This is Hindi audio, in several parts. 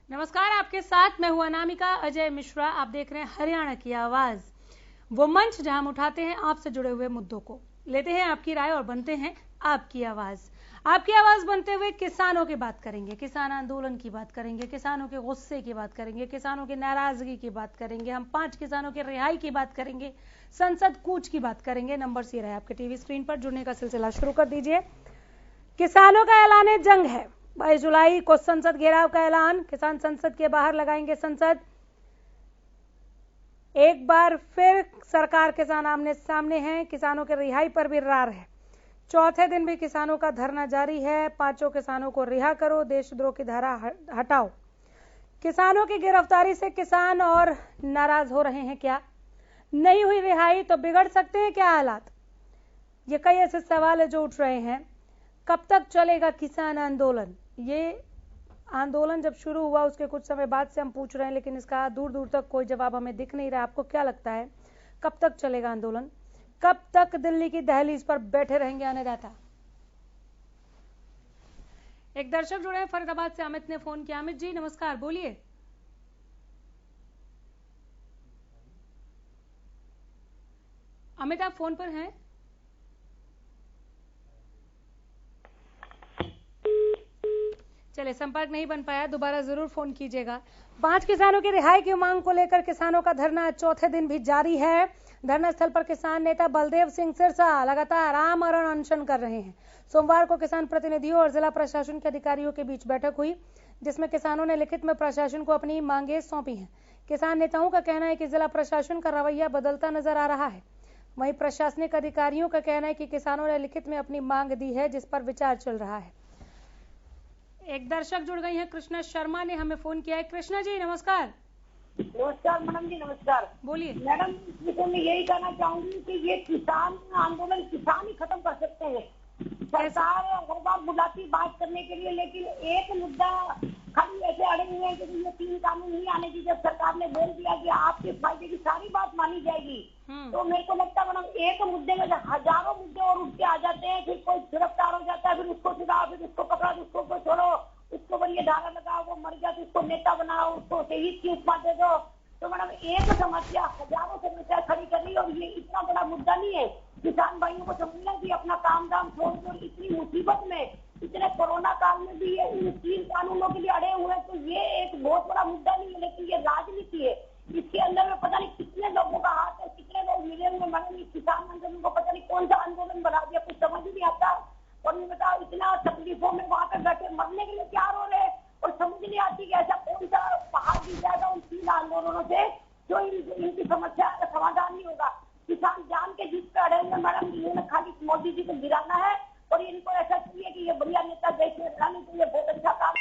नमस्कार, आपके साथ मैं हूं अनामिका अजय मिश्रा। आप देख रहे हैं हरियाणा की आवाज, वो मंच जहां हम उठाते हैं आपसे जुड़े हुए मुद्दों को, लेते हैं आपकी राय और बनते हैं आपकी आवाज। आपकी आवाज बनते हुए किसानों की बात करेंगे, किसान आंदोलन की बात करेंगे, किसानों के गुस्से की बात करेंगे, किसानों की नाराजगी की बात करेंगे, हम 5 किसानों की रिहाई की बात करेंगे, संसद कूच की बात करेंगे। नंबर ये रहे आपके टीवी स्क्रीन पर, जुड़ने का सिलसिला शुरू कर दीजिए। किसानों का ऐलान जंग है। 22 जुलाई को संसद घेराव का ऐलान, किसान संसद के बाहर लगाएंगे संसद। एक बार फिर सरकार किसान आमने सामने हैं, किसानों के रिहाई पर भी रार है। चौथे दिन भी किसानों का धरना जारी है। 5 किसानों को रिहा करो, देशद्रोह की धारा हटाओ। किसानों की गिरफ्तारी से किसान और नाराज हो रहे हैं क्या? नहीं हुई रिहाई तो बिगड़ सकते हैं क्या हालात? ये कई ऐसे सवाल है जो उठ रहे हैं। कब तक चलेगा किसान आंदोलन? ये आंदोलन जब शुरू हुआ उसके कुछ समय बाद से हम पूछ रहे हैं, लेकिन इसका दूर दूर तक कोई जवाब हमें दिख नहीं रहा। आपको क्या लगता है, कब तक चलेगा आंदोलन? कब तक दिल्ली की दहलीज पर बैठे रहेंगे अन्नदाता? एक दर्शक जुड़े हैं फरीदाबाद से, अमित ने फोन किया। अमित जी नमस्कार, बोलिए। अमित आप फोन पर हैं? चले, संपर्क नहीं बन पाया, दोबारा जरूर फोन कीजिएगा। 5 किसानों की रिहाई की मांग को लेकर किसानों का धरना चौथे दिन भी जारी है। धरना स्थल पर किसान नेता बलदेव सिंह सिरसा लगातार आमरण अनशन कर रहे हैं। सोमवार को किसान प्रतिनिधियों और जिला प्रशासन के अधिकारियों के बीच बैठक हुई, जिसमें किसानों ने लिखित में प्रशासन को अपनी मांगे सौंपी हैं। किसान नेताओं का कहना है कि जिला प्रशासन का रवैया बदलता नजर आ रहा है। वहीं प्रशासनिक अधिकारियों का कहना है कि किसानों ने लिखित में अपनी मांग दी है, जिस पर विचार चल रहा है। एक दर्शक जुड़ गई हैं, कृष्णा शर्मा ने हमें फोन किया है। कृष्णा जी नमस्कार। नमस्कार मैडम जी, नमस्कार। बोलिए मैडम, इसमें मैं यही कहना चाहूंगी कि ये किसान आंदोलन किसान ही खत्म कर सकते हैं। सरकार हर बार बुलाती बात करने के लिए, लेकिन एक मुद्दा खाली ऐसे अड़े हुए हैं कि ये 3 कानून नहीं आने की। जब सरकार ने बोल दिया कि आपके फायदे की सारी बात मानी जाएगी, तो मेरे को लगता है मैडम एक मुद्दे में हजारों मुद्दे और उठ के आ जाते हैं। फिर कोई गिरफ्तार हो जाता है, फिर उसको छुड़ाओ, फिर उसको पकड़ा, उसको छोड़ो, उसको पर ये धारा लगाओ, वो मर गया तो उसको नेता बनाओ, उसको शहीद की उपमा दे दो। तो मैडम एक समस्या हजारों समस्या खड़ी कर रही है, और ये इतना बड़ा मुद्दा नहीं है। किसान भाइयों को समझना कि अपना काम दाम छोड़ इतनी मुसीबत में, इतने कोरोना काल में भी ये इन 3 कानूनों के लिए अड़े हुए हैं, तो ये एक बहुत बड़ा मुद्दा नहीं है, लेकिन ये राजनीति है। इसके अंदर में पता नहीं कितने लोगों का हाथ है, कितने लोग मिले हुए। मैंने किसान आंदोलन को पता नहीं कौन सा आंदोलन बना दिया, कुछ समझ नहीं आता। और मैं बताओ, इतना तकलीफों में वहां पे बैठे मरने के लिए तैयार हो रहे, और समझ नहीं आती कि ऐसा कौन सा पहाड़ गिर जाएगा उन 3 आंदोलनों से जो इनकी समस्या का समाधान नहीं होगा। किसान जान के जीत पे अड़े हुए मैडम, इन्होंने खाली मोदी जी को गिराना है, और इनको ऐसा चाहिए कि ये बढ़िया नेता देश में रहने के लिए बहुत अच्छा काम,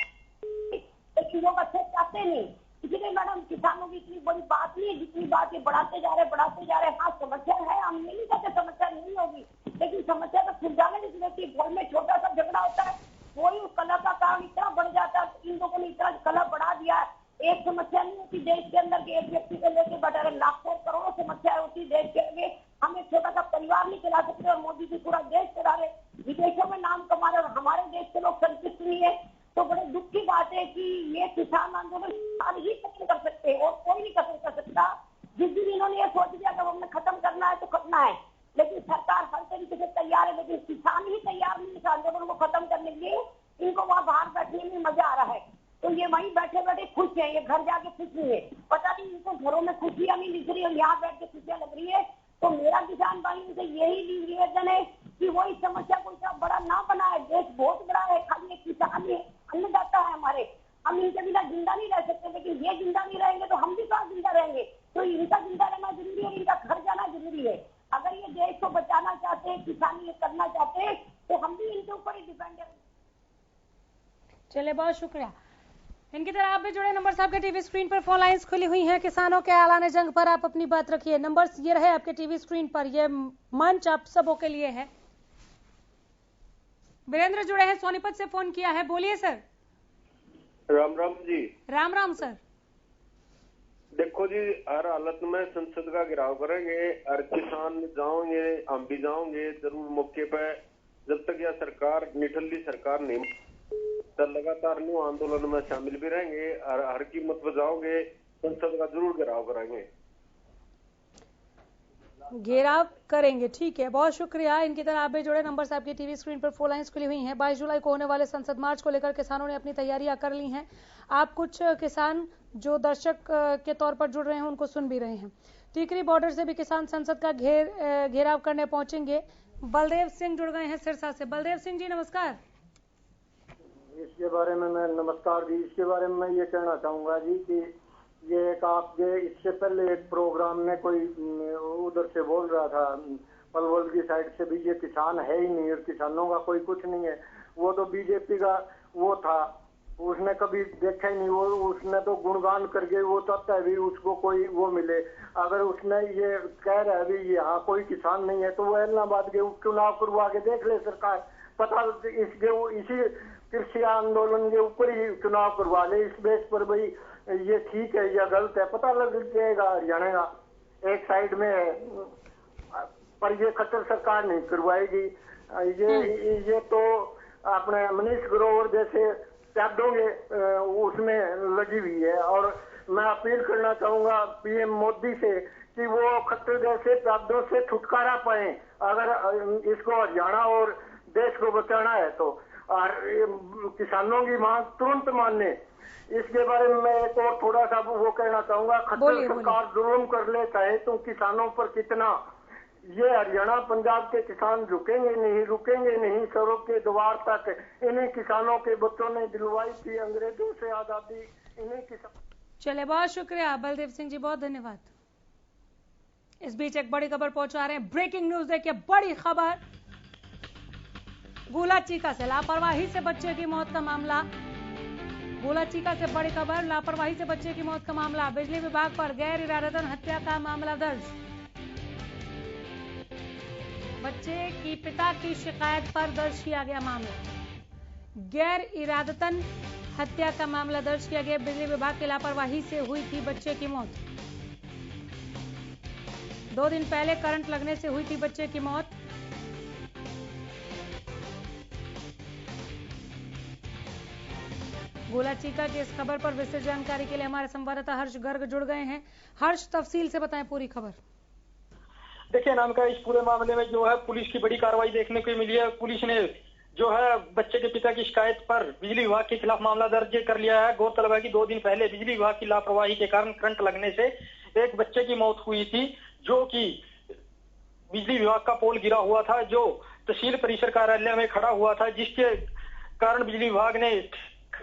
लेकिन लोग अच्छे चाहते नहीं। इसलिए मैडम किसानों की इतनी बड़ी बात नहीं है, जितनी बात ये बढ़ाते जा रहे। हाँ समस्या है, हम नहीं कहते समस्या नहीं होगी, लेकिन समस्या तो फिर जाने की। घर में छोटा सा झगड़ा होता है, वही उस कला का काम इतना बढ़ जाता है। इन लोगों ने इतना कला बढ़ा दिया है। एक समस्या नहीं होती देश के अंदर के एक व्यक्ति को लेकर बैठा रहे, लाखों करोड़ों समस्याएं होती देश के आगे। हम एक छोटा सा परिवार नहीं चला सकते, और मोदी जी पूरा देश चला रहे, विदेशों में नाम कमा रहे, और हमारे देश के लोग संतुष्ट नहीं है। तो बड़े दुख की बात है कि ये किसान आंदोलन किसान ही खत्म कर सकते हैं, और कोई नहीं खत्म कर सकता। जिस दिन इन्होंने ये सोच दिया कि हमने खत्म करना है तो करना है, लेकिन सरकार हर तरीके से तैयार है, लेकिन किसान ही तैयार नहीं इस आंदोलन को खत्म करने के लिए। इनको वहाँ बाहर बैठने में मजा आ रहा है, तो ये वहीं बैठे बैठे खुश है, ये घर जाके खुश नहीं है। पता नहीं इनको घरों में खुशियां नहीं दिख रही, और यहाँ बैठ के खुशियां लग रही है। तो मेरा किसान भाइयों से यही निवेदन है कि वो इस समस्या को इतना बड़ा ना बनाए। देश बहुत बड़ा है, खाली एक किसान है, अन्नदाता है हमारे। हम इनके बिना जिंदा नहीं रह सकते, लेकिन ये जिंदा नहीं रहेंगे तो हम भी कहाँ जिंदा रहेंगे। तो इनका जिंदा रहना जरूरी है, इनका घर जाना जरूरी है। अगर ये देश को बचाना चाहते हैं, किसानी करना चाहते हैं, तो हम भी इनके ऊपर ही डिपेंड है। चलिए, बहुत शुक्रिया। इनकी तरह आप भी जुड़े। नंबर आपके टीवी स्क्रीन पर, फोन लाइंस खुली हुई हैं। किसानों के ऐलान जंग पर आप अपनी बात रखिए। नंबर्स ये रहे आपके टीवी स्क्रीन पर, ये मंच आप सबों के लिए है। वीरेंद्र जुड़े हैं, सोनीपत से फोन किया है, बोलिए सर। राम राम जी। राम राम सर। देखो जी, हर हालत में संसद का घेराव करेंगे, हर किसान जाओगे, हम भी जाओगे जरूर मौके पे। जब तक यह सरकार निठल्ली सरकार नहीं तो लगातार न्यू आंदोलन में शामिल भी रहेंगे और हर कीमत पर जाओगे, संसद का जरूर घेराव करेंगे। घेराव करेंगे, ठीक है, बहुत शुक्रिया। इनकी तरह आप भी जुड़े। नंबर आपकी टीवी स्क्रीन पर फोन लाइन्स खुली हुई हैं। 22 जुलाई को होने वाले संसद मार्च को लेकर किसानों ने अपनी तैयारियां कर ली हैं। आप कुछ किसान जो दर्शक के तौर पर जुड़ रहे हैं उनको सुन भी रहे हैं। टीकरी बॉर्डर से भी किसान संसद का घेराव करने पहुंचेंगे। बलदेव सिंह जुड़ गए हैं सिरसा से। बलदेव सिंह जी नमस्कार। इसके बारे में मैं नमस्कार जी। इसके बारे में मैं ये कहना चाहूंगा जी कि ये एक आपके इससे पहले एक प्रोग्राम में कोई उधर से बोल रहा था, पलवल की साइड से भी, ये किसान है ही नहीं और किसानों का कोई कुछ नहीं है। वो तो बीजेपी का वो था, उसने कभी देखा ही नहीं। वो उसने तो गुणगान करके वो चाहता है भी उसको कोई वो मिले। अगर उसने ये कह रहा है भी यहाँ कोई किसान नहीं है तो वो इलाहाबाद के उपचुनाव करवा के देख ले सरकार, पता इसके इसी कृषि आंदोलन के ऊपर ही चुनाव करवा ले। इस बेस पर भाई ये ठीक है या गलत है पता लग जाएगा। हरियाणा का एक साइड में है, पर ये खट्टर सरकार नहीं करवाएगी। ये तो अपने मनीष ग्रोवर जैसे त्यागों के उसमें लगी हुई है। और मैं अपील करना चाहूंगा पीएम मोदी से कि वो खट्टर जैसे त्यागों से छुटकारा पाए अगर इसको हरियाणा और देश को बचाना है तो। और किसानों की मांग तुरंत मानने। इसके बारे में मैं एक और थोड़ा सा वो कहना चाहूंगा, खट्टर सरकार जुल्म कर ले चाहे तो किसानों पर कितना, ये हरियाणा पंजाब के किसान झुकेंगे नहीं, रुकेंगे नहीं सड़कों के द्वार तक। इन्हीं किसानों के बच्चों ने दिलवाई थी अंग्रेजों से आजादी, इन्हीं किसान। चले, बहुत शुक्रिया बलदेव सिंह जी, बहुत धन्यवाद। इस बीच एक बड़ी खबर पहुंचा रहे हैं। ब्रेकिंग न्यूज देखिए, बड़ी खबर। गोला चीका से लापरवाही से बच्चे की मौत का मामला। गोला चीका से बड़ी खबर, लापरवाही से बच्चे की मौत का मामला। बिजली विभाग पर गैर इरादतन हत्या का मामला दर्ज। बच्चे की पिता की शिकायत पर दर्ज किया गया मामला। गैर इरादतन हत्या का मामला दर्ज किया गया। बिजली विभाग की लापरवाही से हुई थी बच्चे की मौत। 2 दिन पहले करंट लगने से हुई थी बच्चे की मौत। गोला चीका की इस खबर पर विस्तृत जानकारी के लिए हमारे संवाददाता हर्ष गर्ग जुड़ गए हैं। हर्ष, तफसील से बताएं पूरी खबर। देखिए नामिका, इस पूरे मामले में जो है पुलिस की बड़ी कार्रवाई देखने को मिली है। पुलिस ने जो है बच्चे के पिता की शिकायत पर बिजली विभाग के खिलाफ मामला दर्ज कर लिया है। गौरतलब है कि 2 दिन पहले बिजली विभाग की लापरवाही के कारण करंट लगने से एक बच्चे की मौत हुई थी, जो कि बिजली विभाग का पोल गिरा हुआ था, जो तहसील परिसर कार्यालय में खड़ा हुआ था, जिसके कारण बिजली विभाग ने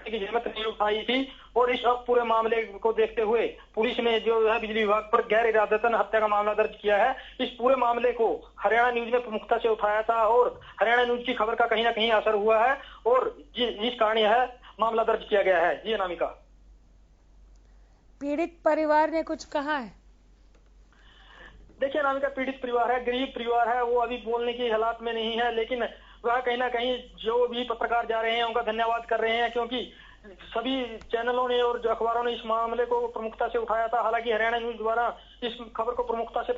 की जहमत नहीं उठाई थी। और इस अब पूरे मामले को देखते हुए पुलिस ने जो है बिजली विभाग पर गैर इरादतन हत्या का मामला दर्ज किया है। इस पूरे मामले को हरियाणा न्यूज ने प्रमुखता से उठाया था और हरियाणा न्यूज की खबर का कहीं ना कहीं असर हुआ है और जिस कारण यह मामला दर्ज किया गया है। जी अनामिका, पीड़ित परिवार ने कुछ कहा है? देखिए अनामिका, पीड़ित परिवार है, गरीब परिवार है, वो अभी बोलने की हालात में नहीं है, लेकिन वह कहीं ना कहीं जो भी पत्रकार जा रहे हैं उनका धन्यवाद कर रहे हैं, क्योंकि सभी चैनलों ने और जो अखबारों ने इस मामले को प्रमुखता से उठाया था। हालांकि हरियाणा न्यूज द्वारा इस खबर को प्रमुखता से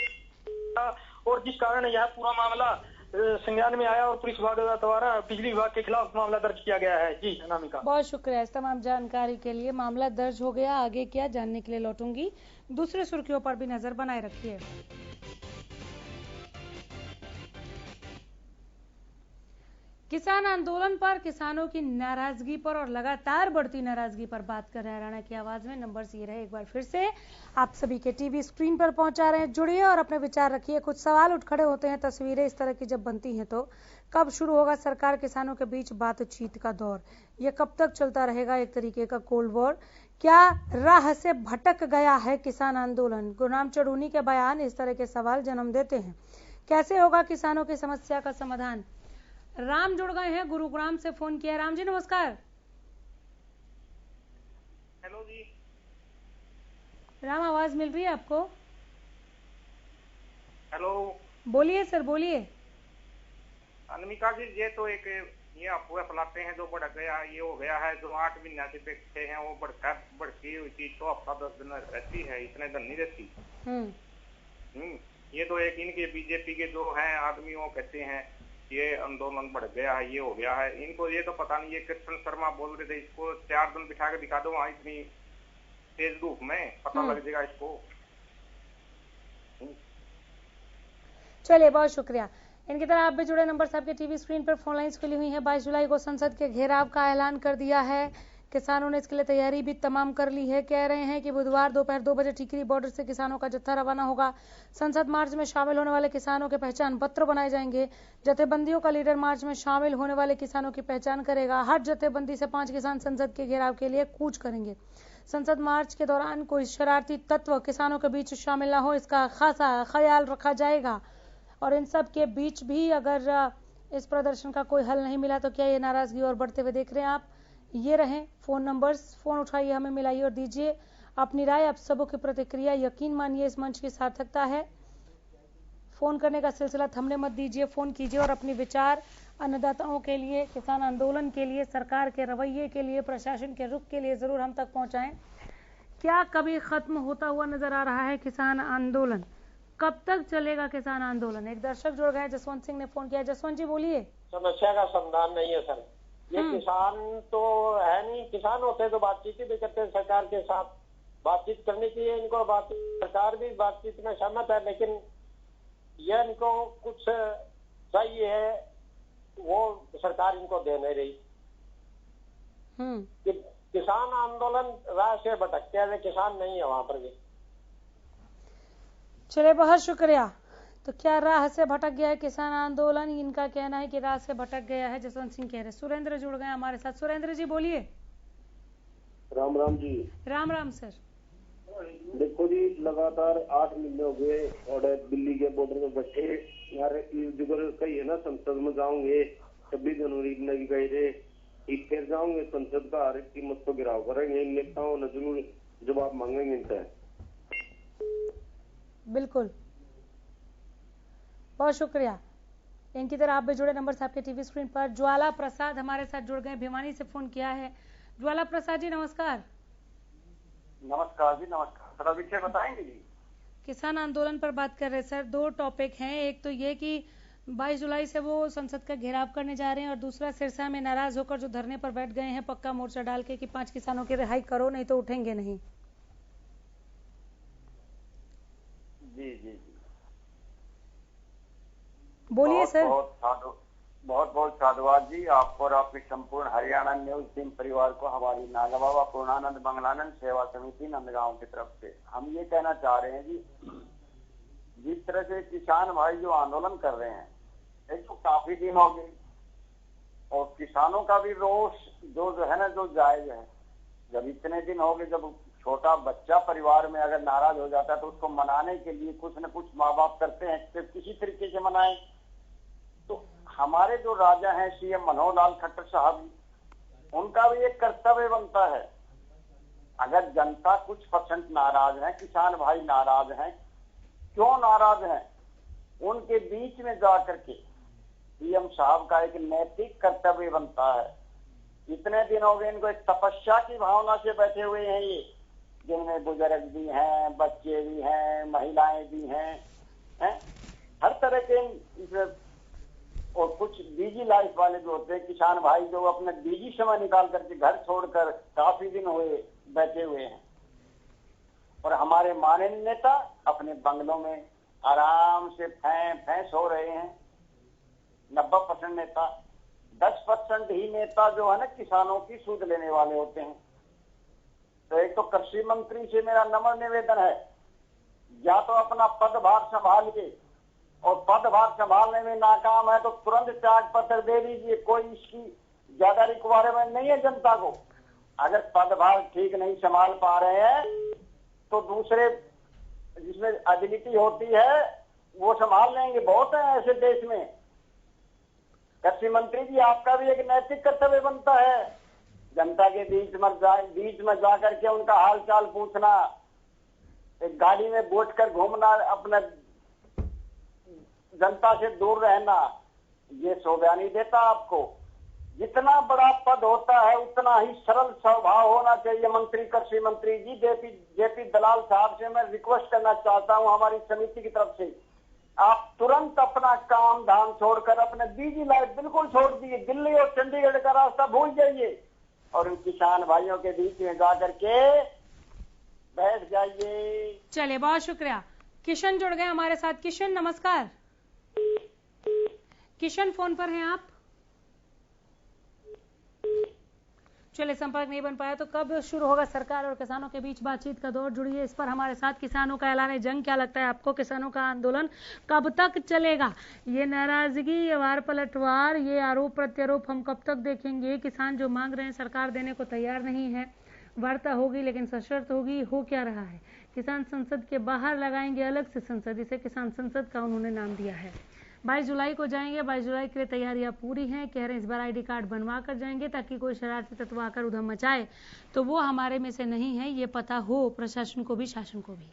और जिस कारण यह पूरा मामला संज्ञान में आया और पुलिस विभाग द्वारा बिजली विभाग के खिलाफ मामला दर्ज किया गया है। जी अनामिका, बहुत शुक्रिया इस तमाम जानकारी के लिए। मामला दर्ज हो गया, आगे क्या जानने के लिए लौटूंगी। दूसरे सुर्खियों पर भी नजर बनाए रखिए। किसान आंदोलन पर, किसानों की नाराजगी पर और लगातार बढ़ती नाराजगी पर बात कर रहे हैं हरियाणा की आवाज में। नंबर ये रहे एक बार फिर से आप सभी के टीवी स्क्रीन पर पहुंचा रहे हैं। जुड़िए और अपने विचार रखिए। कुछ सवाल उठ खड़े होते हैं, तस्वीरें इस तरह की जब बनती हैं तो कब शुरू होगा सरकार किसानों के बीच बातचीत का दौर? ये कब तक चलता रहेगा एक तरीके का कोल्ड वॉर? क्या राह से भटक गया है किसान आंदोलन? गुरनाम चढ़ूनी के बयान इस तरह के सवाल जन्म देते हैं। कैसे होगा किसानों की समस्या का समाधान? राम जुड़ गए हैं, गुरुग्राम से फोन किया। राम जी नमस्कार। हेलो जी। राम, आवाज मिल रही है आपको? हेलो, बोलिए सर, बोलिए। अनमिका जी, ये तो एक ये अफवाह फैलाते हैं जो भड़क गया, ये हो गया है, जो 8 महीने से बैठे हैं वो बढ़ती हुई चीज तो हफ्ता 10 दिन रहती है, इतने दिन नहीं रहती। ये तो एक इनके बीजेपी के जो है आदमी वो कहते हैं ये आंदोलन बढ़ गया है, ये हो गया है। इनको ये तो पता नहीं, ये कृष्ण शर्मा बोल रहे थे इसको 4 दिन बिठा के दिखा दो वहां इतनी तेज धूप में, पता लग जाएगा इसको। चलिए, बहुत शुक्रिया। इनकी तरह आप भी जुड़े। नंबर साहब के टीवी स्क्रीन पर फोन लाइंस खुली हुई है। 22 जुलाई को संसद के घेराव का ऐलान कर दिया है। किसानों ने इसके लिए तैयारी भी तमाम कर ली है। कह रहे हैं कि बुधवार दोपहर 2 बजे टिकरी बॉर्डर से किसानों का जत्था रवाना होगा। संसद मार्च में शामिल होने वाले किसानों के पहचान पत्र बनाए जाएंगे। जथेबंदियों का लीडर मार्च में शामिल होने वाले किसानों की पहचान करेगा। हर जथेबंदी से 5 किसान संसद के घेराव के लिए कूच करेंगे। संसद मार्च के दौरान कोई शरारती तत्व किसानों के बीच शामिल न हो, इसका खासा ख्याल रखा जाएगा। और इन सब के बीच भी अगर इस प्रदर्शन का कोई हल नहीं मिला तो क्या ये नाराजगी और बढ़ते हुए देख रहे हैं आप। ये रहे फोन नंबर्स, फोन उठाइए, हमें मिलाइए और दीजिए अपनी राय। आप सबों की प्रतिक्रिया यकीन मानिए इस मंच की सार्थकता है। फोन करने का सिलसिला थमने मत दीजिए, फोन कीजिए और अपने विचार अन्नदाताओं के लिए, किसान आंदोलन के लिए, सरकार के रवैये के लिए, प्रशासन के रुख के लिए जरूर हम तक पहुंचाएं। क्या कभी खत्म होता हुआ नजर आ रहा है किसान आंदोलन? कब तक चलेगा किसान आंदोलन? एक दर्शक जुड़ गए, जसवंत सिंह ने फोन किया। जसवंत जी बोलिए। समस्या का समाधान नहीं है सर, ये किसान तो है नहीं। किसान होते तो बातचीत भी करते सरकार के साथ, बातचीत करनी चाहिए इनको। सरकार भी बातचीत में सहमत है, लेकिन यह इनको कुछ चाहिए है वो सरकार इनको दे नहीं रही। किसान आंदोलन राह से भटकते हैं, किसान नहीं है वहां पर भी। चलिए, बहुत शुक्रिया। तो क्या राह से भटक गया है किसान आंदोलन? इनका कहना है कि राह से भटक गया है। जसवंत सिंह कह रहे। सुरेंद्र जुड़ गए हमारे साथ। सुरेंद्र जी बोलिए। राम राम जी। राम राम सर। देखो जी, लगातार 8 महीने हो गए और दिल्ली के बॉर्डर में बैठे यार। जुगर कही है ना संसद में जाओगे 26 जनवरी नहीं गए थे, फिर जाओगे संसद का हर एक कीमत को गिराव करेंगे। नेताओं ने जरूर जवाब मांगेंगे इनसे। बिल्कुल, बहुत शुक्रिया। इनकी तरह आप भी जुड़े। नंबर साहब के टीवी स्क्रीन पर। ज्वाला प्रसाद हमारे साथ जुड़ गए, भिवानी से फोन किया है। ज्वाला प्रसाद जी नमस्कार। नमस्कार जी, नमस्कार। थोड़ा विषय बताएंगे जी? किसान आंदोलन पर बात कर रहे सर। 2 टॉपिक हैं, एक तो ये कि 22 जुलाई से वो संसद का घेराव करने जा रहे हैं, और दूसरा सिरसा में नाराज होकर जो धरने पर बैठ गए हैं पक्का मोर्चा डाल के कि 5 किसानों की रिहाई करो नहीं तो उठेंगे नहीं। जी जी जी, बोलिए सर। बहुत बहुत साधुवाद जी आपको और आपके संपूर्ण हरियाणा न्यूज टीम परिवार को हमारी नागबाबा पूर्णानंद मंगलानंद सेवा समिति नंदगांव की तरफ से हम ये कहना चाह रहे हैं जी, जिस तरह से किसान भाई जो आंदोलन कर रहे हैं, एक तो काफी दिन हो गए और किसानों का भी रोष जो है ना, जो जायज है। जब इतने दिन हो गए, जब छोटा बच्चा परिवार में अगर नाराज हो जाता है तो उसको मनाने के लिए कुछ न कुछ माँ बाप करते हैं, सिर्फ किसी तरीके से मनाएं। तो हमारे जो राजा हैं सीएम मनोहर लाल खट्टर साहब, उनका भी एक कर्तव्य बनता है। अगर जनता कुछ % नाराज है, किसान भाई नाराज हैं, क्यों नाराज हैं, उनके बीच में जाकर के सीएम साहब का एक नैतिक कर्तव्य बनता है। इतने दिन हो गए इनको एक तपस्या की भावना से बैठे हुए हैं ये, जिनमें बुजुर्ग भी हैं, बच्चे भी हैं, महिलाएं भी हैं, हर तरह के, और कुछ बिजी लाइफ वाले जो होते हैं किसान भाई, जो अपने बिजी समय निकाल करके घर छोड़कर काफी दिन हुए बैठे हुए हैं। और हमारे माननीय नेता अपने बंगलों में आराम से फैं सो रहे हैं। 90% नेता, 10% ही नेता जो है ना किसानों की सूद लेने वाले होते हैं। तो एक तो कृषि मंत्री से मेरा नम्र निवेदन है, या तो अपना पदभार संभालिए, और पदभार संभालने में नाकाम है तो तुरंत त्याग पत्र दे दीजिए। कोई इसकी ज्यादा रिक्वायरमेंट नहीं है जनता को। अगर पदभार ठीक नहीं संभाल पा रहे हैं तो दूसरे जिसमें एबिलिटी होती है वो संभाल लेंगे, बहुत है ऐसे देश में। कृषि मंत्री जी, आपका भी एक नैतिक कर्तव्य बनता है जनता के बीच में जा करके उनका हाल चाल पूछना, एक गाड़ी में बैठ कर घूमना, अपने जनता से दूर रहना, ये शोभा नहीं देता आपको। जितना बड़ा पद होता है उतना ही सरल स्वभाव होना चाहिए। मंत्री, कृषि मंत्री जी जेपी दलाल साहब से मैं रिक्वेस्ट करना चाहता हूं हमारी समिति की तरफ से आप तुरंत अपना काम धाम छोड़कर अपने बिजी लाइफ बिल्कुल छोड़ दिए, दिल्ली और चंडीगढ़ का रास्ता भूल जाइए और उन किसान भाइयों के बीच में जाकर के बैठ जाइए। चलिए, बहुत शुक्रिया। किशन जुड़ गए हमारे साथ। किशन नमस्कार। किशन फोन पर हैं आप? चलिए, संपर्क नहीं बन पाया। तो कब शुरू होगा सरकार और किसानों के बीच बातचीत का दौर? जुड़िए इस पर हमारे साथ। किसानों का ऐलान जंग, क्या लगता है आपको? किसानों का आंदोलन कब तक चलेगा? ये नाराजगी, ये वार पलटवार, ये आरोप प्रत्यारोप हम कब तक देखेंगे? किसान जो मांग रहे हैं सरकार देने को तैयार नहीं है। वार्ता होगी लेकिन सशर्त होगी। हो क्या रहा है? किसान संसद के बाहर लगाएंगे अलग से संसद, इसे किसान संसद का उन्होंने नाम दिया है। 22 जुलाई को जाएंगे। 22 जुलाई के लिए तैयारियां पूरी हैं। कह रहे हैं इस बार ID कार्ड बनवा कर जाएंगे ताकि कोई शरारती तत्व आकर उधम मचाए तो वो हमारे में से नहीं है, ये पता हो प्रशासन को भी, शासन को भी।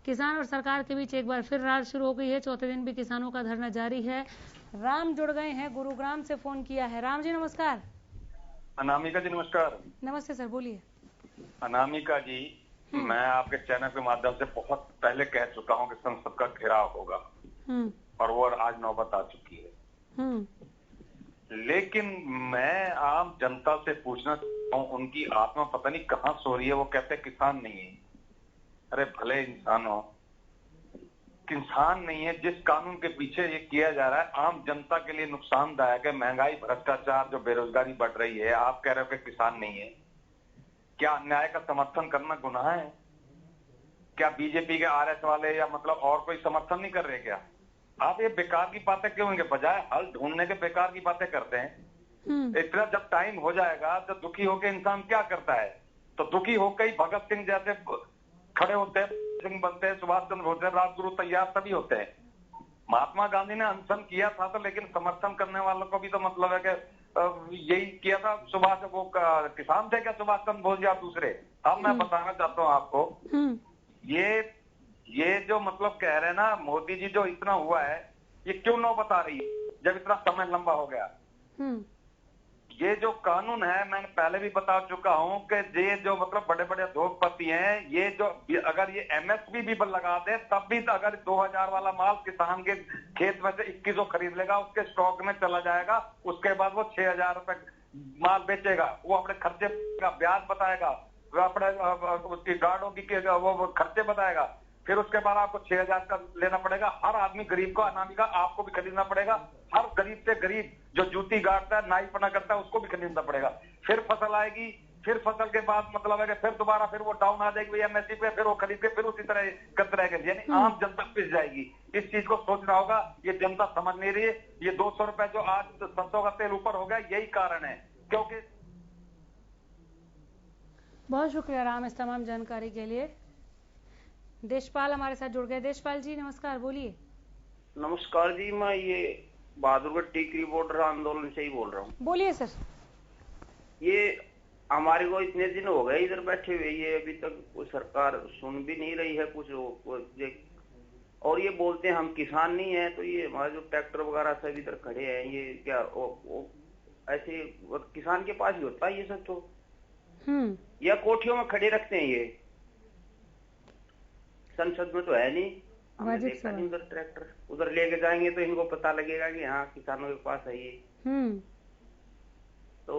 किसान और सरकार के बीच एक बार फिर रार शुरू हो गई है। चौथे दिन भी किसानों का धरना जारी है। राम जुड़ गए हैं, गुरुग्राम से फोन किया है। राम जी नमस्कार। अनामिका जी नमस्कार। नमस्ते सर, बोलिए। अनामिका जी, मैं आपके चैनल के माध्यम से बहुत पहले कह चुका हूं कि संसद का घेराव होगा और वो आज नौबत आ चुकी है। लेकिन मैं आम जनता से पूछना चाहता हूं, उनकी आत्मा पता नहीं कहां सो रही है। वो कहते किसान नहीं है। अरे भले इंसान हो, किसान नहीं है। जिस कानून के पीछे ये किया जा रहा है आम जनता के लिए नुकसानदायक है। महंगाई, भ्रष्टाचार, जो बेरोजगारी बढ़ रही है, आप कह रहे हो कि किसान नहीं है। क्या अन्याय का समर्थन करना गुनाह है? क्या बीजेपी के RS वाले या मतलब और कोई समर्थन नहीं कर रहे? क्या आप ये बेकार की बातें क्यों इनके बजाय हल ढूंढने के बेकार की बातें करते हैं? इतना जब टाइम हो जाएगा तो दुखी होकर इंसान क्या करता है? तो दुखी होकर ही भगत सिंह जैसे खड़े होते हैं, सिंह बनते हैं, सुभाष चंद्र होते हैं, राजगुरु तैयार सभी होते हैं। महात्मा गांधी ने अनशन किया था तो, लेकिन समर्थन करने वालों को भी तो मतलब है कि यही किया था। सुभाष, वो किसान थे क्या सुभाष चंद्र बोस या दूसरे? अब मैं बताना चाहता हूँ आपको, ये जो मतलब कह रहे हैं ना मोदी जी, जो इतना हुआ है ये क्यों नौबत आ रही है जब इतना समय लंबा हो गया? ये जो कानून है, मैंने पहले भी बता चुका हूं कि ये जो मतलब बड़े बड़े उद्योगपति हैं, ये जो अगर ये MSP भी लगा दे तब भी अगर 2000 वाला माल किसान के खेत में से 2100 खरीद लेगा, उसके स्टॉक में चला जाएगा। उसके बाद वो 6000 रुपए माल बेचेगा, वो अपने खर्चे का ब्याज बताएगा, वो अपने उसकी गार्डों की वो खर्चे बताएगा। फिर उसके बाद आपको 6000 का लेना पड़ेगा। हर आदमी गरीब को, अनामिका आपको भी खरीदना पड़ेगा। हर गरीब से गरीब जो जूती गाड़ता है, नाईपना करता है, उसको भी खरीदना पड़ेगा। फिर फसल आएगी, फिर फसल के बाद मतलब है कि फिर दोबारा फिर वो डाउन आ जाएगी MSP पे, फिर वो खरीद के फिर उसी तरह करते रहेंगे। यानी आम जनता पिस जाएगी। इस चीज को सोचना होगा। ये जनता समझ नहीं रही है। ये 200 रुपए जो आज सरसों का तेल ऊपर हो गया, यही कारण है। क्योंकि बहुत शुक्रिया राम इस तमाम जानकारी के लिए। देशपाल हमारे साथ जुड़ गए। देशपाल जी नमस्कार, बोलिए। नमस्कार जी, मैं ये बहादुरगढ़ टीकरी बॉर्डर आंदोलन से ही बोल रहा हूँ। बोलिए सर। ये हमारे को इतने दिन हो गए इधर बैठे हुए, ये अभी तक कोई सरकार सुन भी नहीं रही है कुछ। और ये बोलते हैं हम किसान नहीं है, तो ये हमारे जो ट्रैक्टर वगैरह सब इधर खड़े हैं, ये क्या ऐसे किसान के पास ही होता है ये सब? तो या कोठियों में खड़े रखते हैं ये, संसद में तो है नहीं। हमने देखा नहीं उधर ट्रैक्टर। उधर लेके जाएंगे तो इनको पता लगेगा कि हाँ किसानों के पास है ये। तो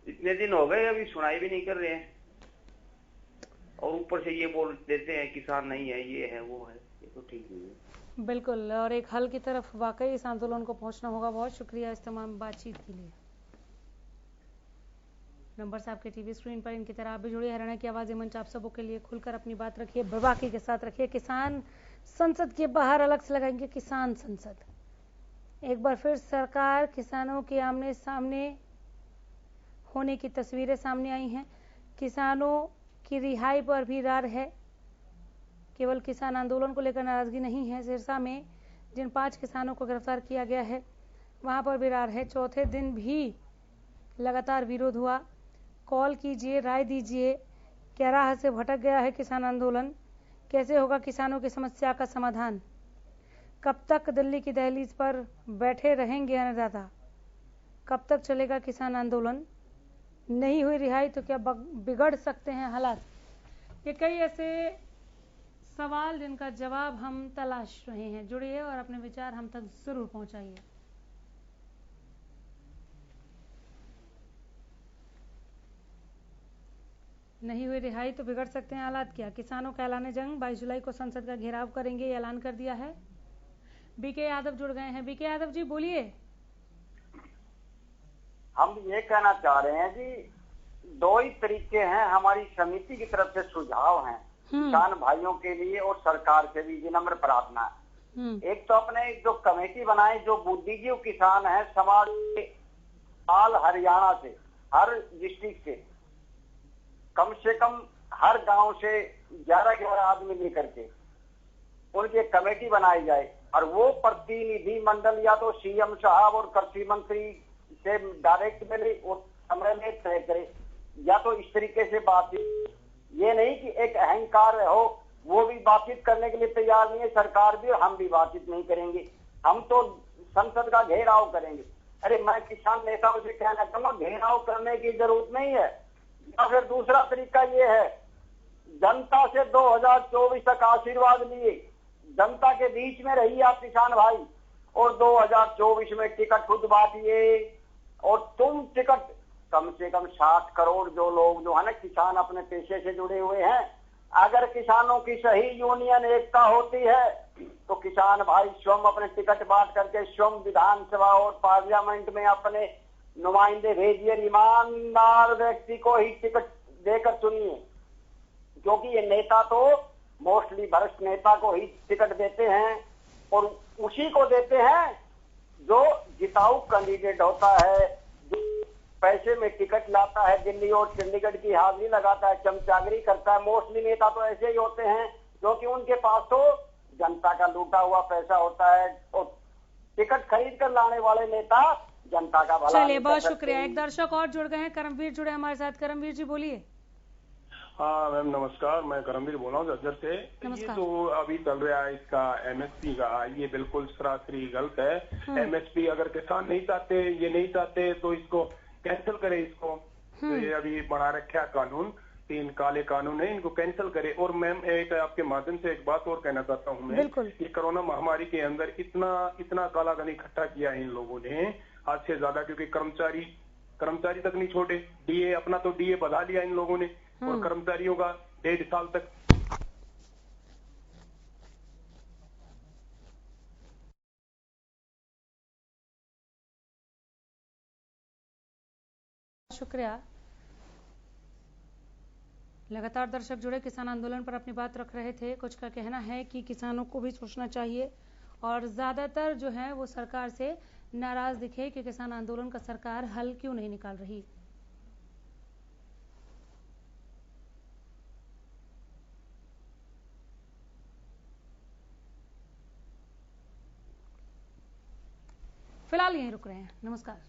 इतने दिन हो गए अभी सुनाई भी नहीं कर रहे हैं, और ऊपर से ये बोल देते हैं किसान नहीं है, ये है वो है। ये तो ठीक नहीं है। बिल्कुल, और एक हल की तरफ वाकई इस आंदोलन को पहुंचना होगा। बहुत शुक्रिया इस तमाम बातचीत के लिए। नंबर्स आपके टीवी स्क्रीन पर, इनकी तरह आप भी जुड़िए। हरियाणा की आवाज़ मंच आप सबों के लिए खुलकर अपनी बात रखिए, बेबाकी के साथ रखिए। किसान संसद के बाहर अलग से लगाएंगे किसान संसद। एक बार फिर सरकार किसानों के आमने सामने होने की तस्वीरें सामने आई हैं। किसानों की रिहाई पर भी रार है। केवल किसान आंदोलन को लेकर नाराजगी नहीं है। सिरसा में जिन 5 किसानों को गिरफ्तार किया गया है वहां पर भी रार है। चौथे दिन भी लगातार विरोध हुआ। कॉल कीजिए, राय दीजिए। क्या राह से भटक गया है किसान आंदोलन? कैसे होगा किसानों की समस्या का समाधान? कब तक दिल्ली की दहलीज पर बैठे रहेंगे अन्नदाता? कब तक चलेगा किसान आंदोलन? नहीं हुई रिहाई तो क्या बिगड़ सकते हैं हालात? ये कई ऐसे सवाल जिनका जवाब हम तलाश रहे हैं। जुड़िए और अपने विचार हम तक जरूर पहुंचाइए। नहीं हुई रिहाई तो बिगड़ सकते हैं हालात। क्या किसानों का ऐलान जंग, 22 जुलाई को संसद का घेराव करेंगे, ये ऐलान कर दिया है। बीके यादव जुड़ गए हैं। बीके यादव जी बोलिए। हम ये कहना चाह रहे हैं जी, दो ही तरीके हैं हमारी समिति की तरफ से सुझाव हैं किसान भाइयों के लिए और सरकार से भी विनम्र प्रार्थना है। एक तो अपने जो कमेटी बनाए, जो बुद्धिजीवी किसान है समाज के, आल हरियाणा से, हर डिस्ट्रिक्ट से, कम से कम हर गांव से 11-11 आदमी लेकर के उनकी कमेटी बनाई जाए और वो प्रतिनिधि मंडल या तो सीएम साहब और कृषि मंत्री से डायरेक्ट मिले और कमरे में तय करे, या तो इस तरीके से बातचीत। ये नहीं कि एक अहंकार हो, वो भी बातचीत करने के लिए तैयार नहीं है, सरकार भी और हम भी बातचीत नहीं करेंगे, हम तो संसद का घेराव करेंगे। अरे मैं किसान नेताओं से कहना चाहूंगा, घेराव करने की जरूरत नहीं है। या फिर दूसरा तरीका ये है, जनता से 2024 तक आशीर्वाद लिए, जनता के बीच में रहिए आप किसान भाई, और 2024 में टिकट खुद बांटिए। और तुम टिकट कम से कम 60 करोड़ जो लोग जो है ना किसान अपने पेशे से जुड़े हुए हैं, अगर किसानों की सही यूनियन एकता होती है तो किसान भाई स्वयं अपने टिकट बांट करके स्वयं विधानसभा और पार्लियामेंट में अपने नुमाइंदे भेजिए। ईमानदार व्यक्ति को ही टिकट देकर चुनिए, क्योंकि ये नेता तो मोस्टली भ्रष्ट नेता को ही टिकट देते हैं और उसी को देते हैं जो जिताऊ कैंडिडेट होता है, जो पैसे में टिकट लाता है, दिल्ली और चंडीगढ़ की हाजिरी लगाता है, चमचागिरी करता है। मोस्टली नेता तो ऐसे ही होते हैं, क्योंकि उनके पास तो जनता का लूटा हुआ पैसा होता है और टिकट खरीद कर लाने वाले नेता जनता का भला। चलिए बहुत शुक्रिया। एक दर्शक और जुड़ गए हैं, करमवीर जुड़े हमारे साथ। करमवीर जी बोलिए। हाँ मैम नमस्कार, मैं करमवीर बोल रहा हूँ जज्जर से। ये जो अभी चल रहा है इसका एमएसपी का, ये बिल्कुल सरासरी गलत है। एमएसपी अगर किसान नहीं चाहते, ये नहीं चाहते तो इसको कैंसिल करे। इसको तो ये अभी बना रखा कानून, 3 काले कानून है, इनको कैंसिल करे। और मैम एक आपके माध्यम से एक बात और कहना चाहता हूँ मैं, ये कोरोना महामारी के अंदर इतना काला धन इकट्ठा किया है इन लोगों ने आज से ज्यादा, क्योंकि कर्मचारी तक नहीं छोड़े। डीए अपना तो डीए बढ़ा लिया इन लोगों ने और कर्मचारियों का 1.5 साल तक। शुक्रिया। लगातार दर्शक जुड़े, किसान आंदोलन पर अपनी बात रख रहे थे। कुछ का कहना है कि किसानों को भी सोचना चाहिए और ज्यादातर जो है वो सरकार से नाराज दिखे कि किसान आंदोलन का सरकार हल क्यों नहीं निकाल रही। फिलहाल यहीं रुक रहे हैं। नमस्कार।